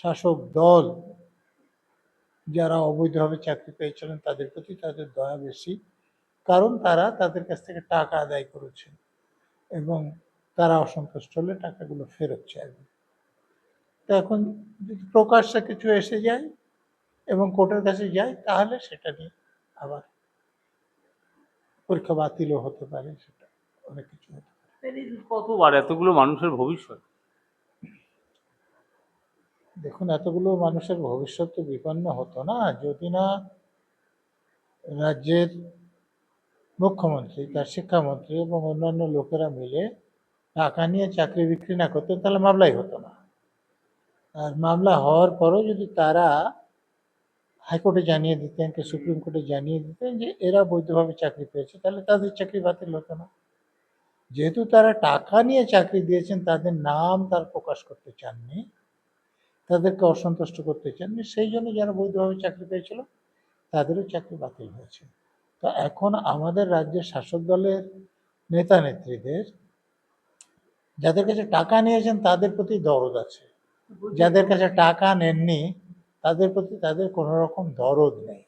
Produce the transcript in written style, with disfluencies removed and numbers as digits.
শাসক দল যারা অবৈধভাবে চাকরি পেয়েছিলেন তাদের প্রতি তাদের দয়া বেশি, কারণ তারা তাদের কাছ থেকে টাকা আদায় করেছেন এবং তারা অসন্তুষ্ট হলে টাকাগুলো ফেরত চাইবে। তো এখন যদি প্রকাশ্যে কিছু এসে যায় এবং কোর্টের কাছে যায়, তাহলে সেটা নিয়ে আবার পরীক্ষা বাতিলও হতে পারে, সেটা অনেক কিছু হতে পারে। কতবার এতগুলো মানুষের ভবিষ্যৎ, দেখুন, এতগুলো মানুষের ভবিষ্যৎ তো বিপন্ন হতো না যদি না রাজ্যের মুখ্যমন্ত্রী, তার শিক্ষামন্ত্রী এবং অন্যান্য লোকেরা মিলে টাকা নিয়ে চাকরি বিক্রি না করতেন, তাহলে মামলাই হতো না। আর মামলা হওয়ার পরও যদি তারা হাইকোর্টে জানিয়ে দিতেন, কি সুপ্রিম কোর্টে জানিয়ে দিতেন যে এরা বৈধভাবে চাকরি পেয়েছে, তাহলে তাদের চাকরি বাতিল হতো না। যেহেতু তারা টাকা নিয়ে চাকরি দিয়েছেন, তাদের নাম তারা প্রকাশ করতে চাননি, তাদেরকে অসন্তুষ্ট করতে চাননি, সেই জন্য যারা বৈধভাবে চাকরি পেয়েছিল তাদেরও চাকরি বাতিল হয়েছে। তো এখন আমাদের রাজ্যের শাসক দলের নেতা নেত্রীদের, যাদের কাছে টাকা নিয়েছেন তাদের প্রতি দরদ আছে, যাদের কাছে টাকা নেননি তাদের প্রতি তাদের কোনো রকম দরদ নেই।